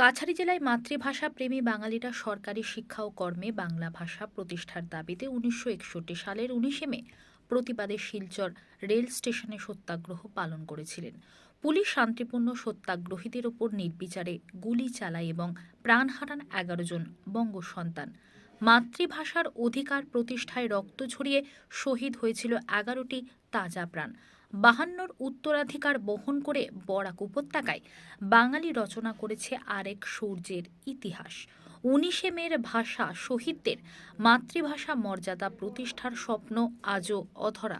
কাছাড়ি জেলায় মাতৃভাষা প্রেমী বাঙালিরা সরকারি শিক্ষা ও কর্মে বাংলা ভাষা প্রতিষ্ঠার দাবিতে 1961 সালের 19 মে প্রতিবাদে শিলচর রেল স্টেশনে সত্যাগ্রহ পালন করেছিলেন। পুলিশ শান্তিপূর্ণ সত্যাগ্রহীদের ওপর নির্বিচারে গুলি চালায় এবং প্রাণ হারান 11 জন বঙ্গ সন্তান। মাতৃভাষার অধিকার প্রতিষ্ঠায় রক্ত ঝরিয়ে শহীদ হয়েছিল 11টি তাজা প্রাণ। 52র উত্তরাধিকার বহন করে বরাক উপত্যকায় বাঙালি রচনা করেছে আরেক সূর্যের ইতিহাস। 19 মের ভাষা শহীদদের মাতৃভাষা মর্যাদা প্রতিষ্ঠার স্বপ্ন আজও অধরা।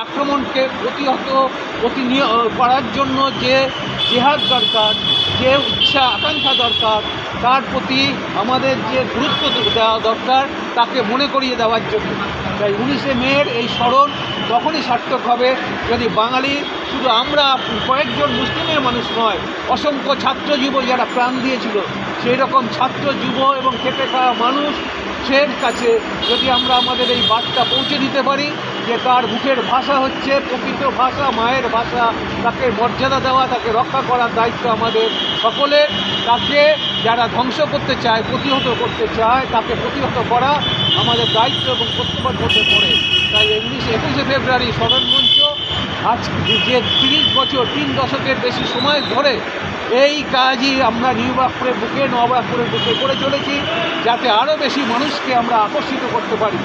আক্রমণকে প্রতিহত করার জন্য যে জেহাদ দরকার, যে ইচ্ছা আকাঙ্ক্ষা দরকার, তার প্রতি আমাদের যে গুরুত্ব দেওয়া দরকার তাকে মনে করিয়ে দেওয়ার জন্য। তাই 19 মের এই স্মরণ তখনই সার্থক হবে যদি বাঙালি, শুধু আমরা কয়েকজন মুসলিমের মানুষ নয়, অসংখ্য ছাত্র যুব যারা প্রাণ দিয়েছিল সেই রকম ছাত্র যুব এবং খেটে খাওয়া মানুষের কাছে যদি আমরা আমাদের এই বার্তা পৌঁছে দিতে পারি যে তার মুখের ভাষা হচ্ছে প্রকৃত ভাষা, মায়ের ভাষা, তাকে মর্যাদা দেওয়া, তাকে রক্ষা করার দায়িত্ব আমাদের সকলের। তাকে যারা ধ্বংস করতে চায়, প্রতিহত করতে চায়, তাকে প্রতিহত করা আমাদের দায়িত্ব এবং কর্তব্যের পড়ে। তাই 21 ফেব্রুয়ারি স্মরণ মঞ্চ আজ যে 30 বছর, 3 দশকের বেশি সময় ধরে এই কাজই আমরা নবরাগপুরের বুকে করে চলেছি, যাতে আরও বেশি মানুষকে আমরা আকর্ষিত করতে পারি।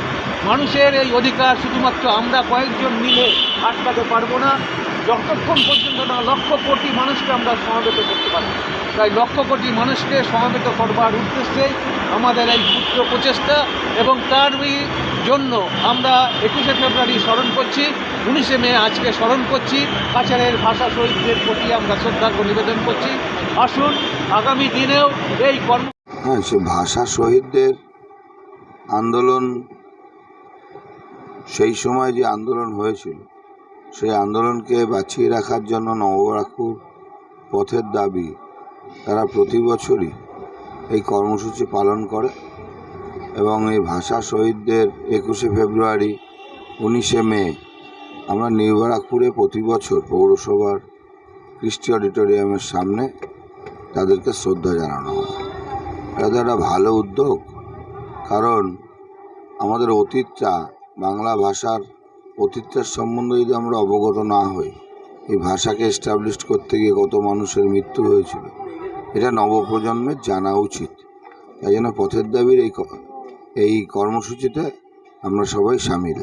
মানুষের এই অধিকার শুধুমাত্র আমরা কয়েকজন মিলে আটকাতে পারবো না, যতক্ষণ পর্যন্ত না লক্ষ কোটি মানুষকে আমরা সমাবেত করতে পারি। তাই লক্ষ কোটি মানুষকে সমাবেত করবার উদ্দেশ্যে আমাদের এই ক্ষুদ্র প্রচেষ্টা, এবং তারই জন্য আমরা 21 ফেব্রুয়ারি স্মরণ করছি, 19 মে আজকে স্মরণ করছি। কাছাড়ের ভাষা শহীদদের প্রতি আমরা শ্রদ্ধার্ঘ্য নিবেদন করছি। আসুন আগামী দিনেও এই সে ভাষা শহীদদের আন্দোলন, সেই সময় যে আন্দোলন হয়েছিল সেই আন্দোলনকে বাঁচিয়ে রাখার জন্য নবরাগপুর পথের দাবি তারা প্রতি বছরই এই কর্মসূচি পালন করে, এবং এই ভাষা শহীদদের 21 ফেব্রুয়ারি 19 মে আমরা নবরাগপুরে প্রতি বছর পৌরসভার কৃষ্টি অডিটোরিয়ামের সামনে তাদেরকে শ্রদ্ধা জানানো হয়। এটা একটা ভালো উদ্যোগ, কারণ আমাদের অতীতটা, বাংলা ভাষার অতীতটার সম্বন্ধে যদি আমরা অবগত না হই, এই ভাষাকে এস্টাবলিশ করতে গিয়ে কত মানুষের মৃত্যু হয়েছিল, এটা নবপ্রজন্মের জানা উচিত। তাই জন্য পথের দাবির এই কর্মসূচিতে আমরা সবাই সামিল।